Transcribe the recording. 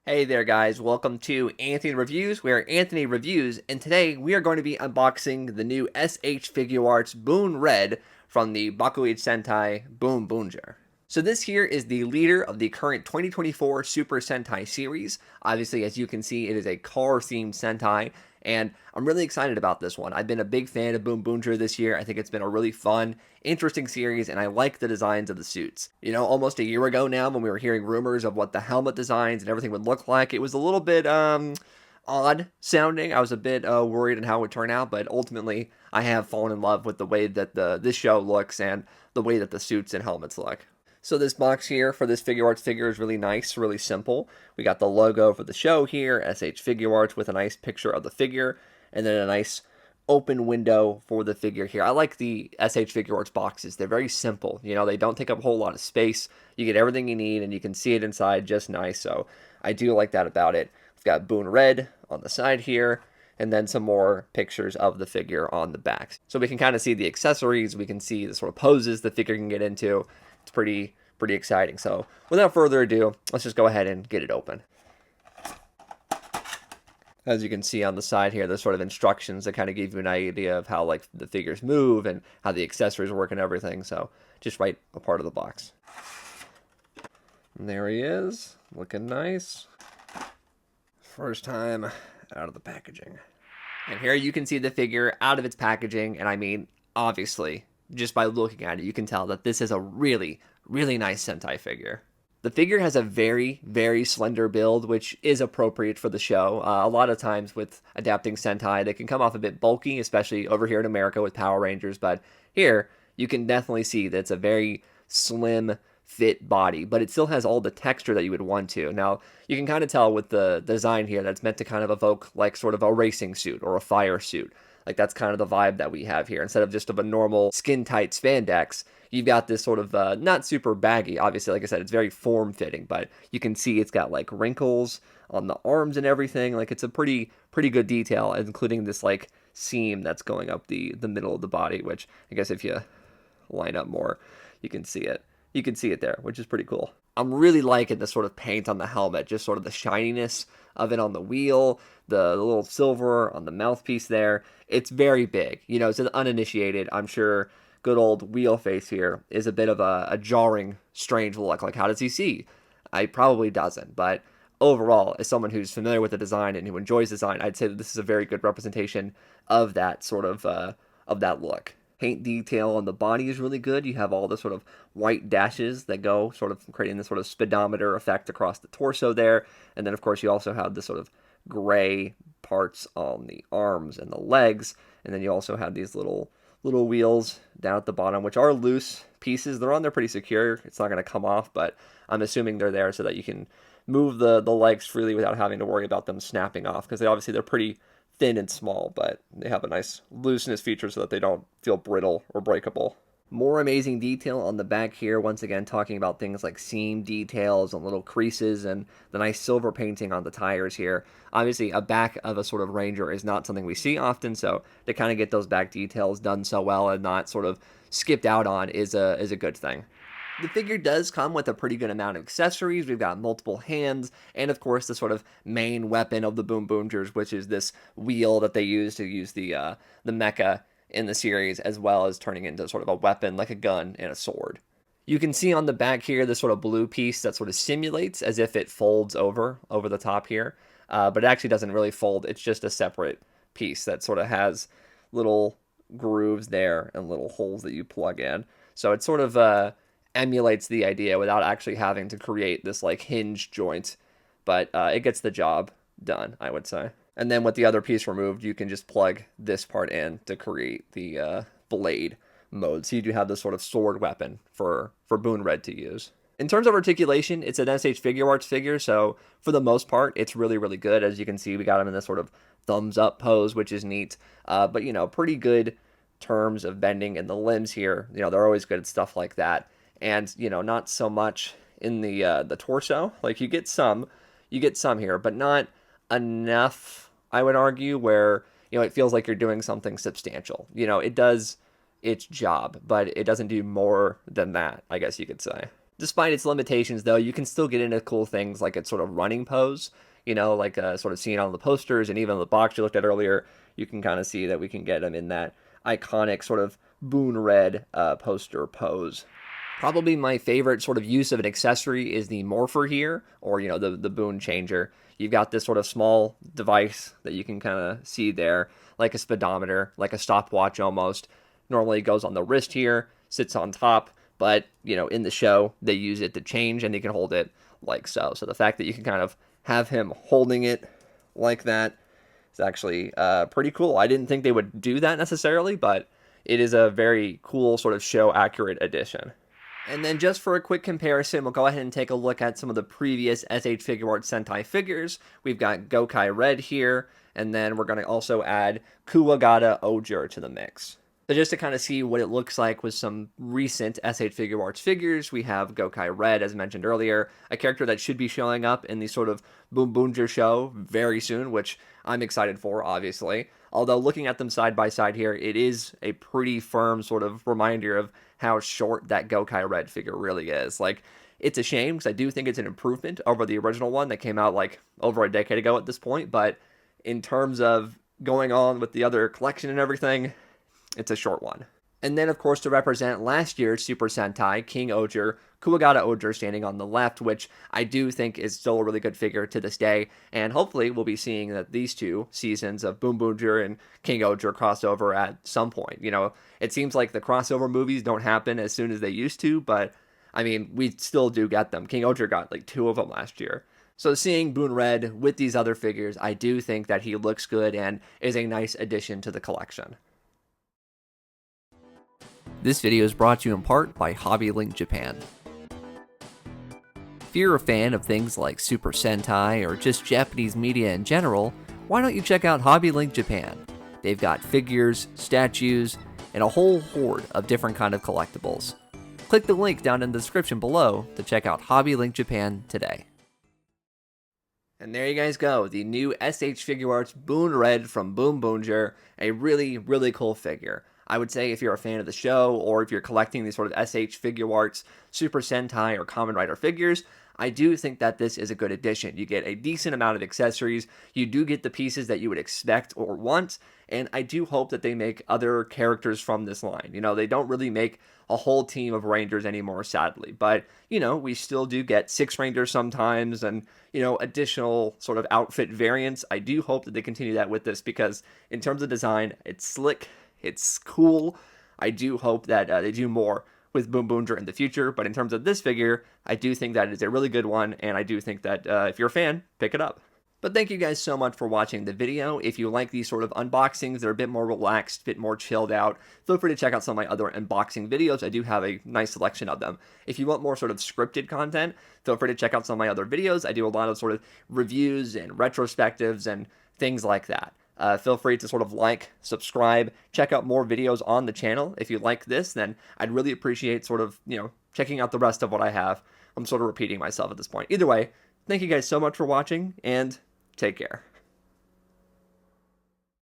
Hey there guys, welcome to Anthony Reviews, where Anthony reviews, and today we are going to be unboxing the new SH Figuarts Boon Red from the Bakuage Sentai BoonBoomger. So this here is the leader of the current 2024 Super Sentai series. Obviously, as you can see, it is a car-themed Sentai, and I'm really excited about this one. I've been a big fan of BoonBoomger this year. I think it's been a really fun, interesting series, and I like the designs of the suits. You know, almost a year ago now, when we were hearing rumors of what the helmet designs and everything would look like, it was a little bit, odd sounding. I was a bit worried on how it would turn out, but ultimately, I have fallen in love with the way that this show looks and the way that the suits and helmets look. So this box here for this Figuarts figure is really nice, really simple. We got the logo for the show here, SH Figuarts, with a nice picture of the figure, and then a nice open window for the figure here. I like the SH Figuarts boxes. They're very simple. You know, they don't take up a whole lot of space. You get everything you need, and you can see it inside just nice, so I do like that about it. We've got Boon Red on the side here, and then some more pictures of the figure on the back. So we can kind of see the accessories, we can see the sort of poses the figure can get into. It's pretty exciting. So without further ado, let's just go ahead and get it open. As you can see on the side here, there's sort of instructions that kind of give you an idea of how like the figures move and how the accessories work and everything. So just right a part of the box. And there he is, looking nice. First time out of the packaging. And here you can see the figure out of its packaging, and I mean, obviously, just by looking at it, you can tell that this is a really nice Sentai figure. The figure has a very slender build, which is appropriate for the show. A lot of times with adapting Sentai, they can come off a bit bulky, especially over here in America with Power Rangers, but here, you can definitely see that it's a very slim, fit body, but it still has all the texture that you would want to. Now, you can kind of tell with the design here that's meant to kind of evoke like sort of a racing suit or a fire suit. Like that's kind of the vibe that we have here. Instead of just of a normal skin-tight spandex, you've got this sort of not super baggy. Obviously, like I said, it's very form-fitting, but you can see it's got like wrinkles on the arms and everything. Like it's a pretty good detail, including this like seam that's going up the middle of the body, which I guess if you line up more, you can see it. You can see it there, which is pretty cool. I'm really liking the sort of paint on the helmet, just sort of the shininess of it on the wheel, the little silver on the mouthpiece there. It's very big. You know, as an uninitiated, I'm sure good old wheel face here is a bit of a jarring, strange look. Like, how does he see? I probably doesn't, but overall, as someone who's familiar with the design and who enjoys design, I'd say that this is a very good representation of that sort of that look. Paint detail on the body is really good. You have all the sort of white dashes that go sort of creating this sort of speedometer effect across the torso there. And then, of course, you also have the sort of gray parts on the arms and the legs. And then you also have these little wheels down at the bottom, which are loose pieces. They're on there pretty secure. It's not going to come off, but I'm assuming they're there so that you can move the legs freely without having to worry about them snapping off, because they're pretty thin and small, but they have a nice looseness feature so that they don't feel brittle or breakable. More amazing detail on the back here, once again talking about things like seam details and little creases and the nice silver painting on the tires here. Obviously, a back of a sort of Ranger is not something we see often, so to kind of get those back details done so well and not sort of skipped out on is a good thing. The figure does come with a pretty good amount of accessories. We've got multiple hands, and of course the sort of main weapon of the BoonBoomgers, which is this wheel that they use to use the mecha in the series, as well as turning into sort of a weapon like a gun and a sword. You can see on the back here this sort of blue piece that sort of simulates as if it folds over the top here, but it actually doesn't really fold. It's just a separate piece that sort of has little grooves there and little holes that you plug in. So it sort of emulates the idea without actually having to create this like hinge joint, but it gets the job done, I would say. And then with the other piece removed, you can just plug this part in to create the blade mode. So you do have this sort of sword weapon for Boon Red to use. In terms of articulation, it's an SH Figuarts figure, so for the most part, it's really good. As you can see, we got him in this sort of thumbs up pose, which is neat. But, you know, pretty good terms of bending in the limbs here. You know, they're always good at stuff like that. And, you know, not so much in the torso. Like, you get some here, but not enough, I would argue, where, you know, it feels like you're doing something substantial. You know, it does its job, but it doesn't do more than that, I guess you could say. Despite its limitations, though, you can still get into cool things like its sort of running pose, like sort of seen on the posters and even the box you looked at earlier. You can kind of see that we can get him in that iconic sort of Boon Red poster pose. Probably my favorite sort of use of an accessory is the morpher here, or, the Boon changer. You've got this sort of small device that you can kind of see there, like a speedometer, like a stopwatch almost. Normally it goes on the wrist here, sits on top, but, in the show, they use it to change, and you can hold it like so. So the fact that you can kind of have him holding it like that is actually pretty cool. I didn't think they would do that necessarily, but it is a very cool sort of show-accurate addition. And then just for a quick comparison, we'll go ahead and take a look at some of the previous SH Figuarts Sentai figures. We've got Gokai Red here, and then we're going to also add Kuwagata Oger to the mix. So just to kind of see what it looks like with some recent SH Figuarts figures, we have Gokai Red, as mentioned earlier, a character that should be showing up in the sort of BoonBoomger show very soon, which I'm excited for, obviously. Although looking at them side by side here, it is a pretty firm sort of reminder of how short that Gokai Red figure really is. Like, it's a shame, because I do think it's an improvement over the original one that came out, like, over a decade ago at this point, but in terms of going on with the other collection and everything, it's a short one. And then, of course, to represent last year's Super Sentai, King Oger, Kuwagata Oger standing on the left, which I do think is still a really good figure to this day. And hopefully we'll be seeing that these two seasons of BoonBoomger and King Oger crossover at some point. It seems like the crossover movies don't happen as soon as they used to, but, I mean, we still do get them. King Oger got, like, 2 of them last year. So seeing Boon Red with these other figures, I do think that he looks good and is a nice addition to the collection. This video is brought to you in part by Hobby Link Japan. If you're a fan of things like Super Sentai or just Japanese media in general, why don't you check out Hobby Link Japan? They've got figures, statues, and a whole horde of different kind of collectibles. Click the link down in the description below to check out Hobby Link Japan today. And there you guys go, the new SH Figuarts Boon Red from BoonBoomger, a really, really cool figure. I would say if you're a fan of the show, or if you're collecting these sort of SH Figuarts, Super Sentai, or Kamen Rider figures, I do think that this is a good addition. You get a decent amount of accessories, you do get the pieces that you would expect or want, and I do hope that they make other characters from this line. They don't really make a whole team of Rangers anymore, sadly, but, we still do get 6 Rangers sometimes, and, additional sort of outfit variants. I do hope that they continue that with this, because in terms of design, it's slick, it's cool. I do hope that they do more with BoonBoomger in the future, but in terms of this figure, I do think that it's a really good one, and I do think that if you're a fan, pick it up. But thank you guys so much for watching the video. If you like these sort of unboxings, they're a bit more relaxed, a bit more chilled out, feel free to check out some of my other unboxing videos. I do have a nice selection of them. If you want more sort of scripted content, feel free to check out some of my other videos. I do a lot of sort of reviews and retrospectives and things like that. Feel free to sort of like, subscribe, check out more videos on the channel. If you like this, then I'd really appreciate sort of, checking out the rest of what I have. I'm sort of repeating myself at this point. Either way, thank you guys so much for watching, and take care.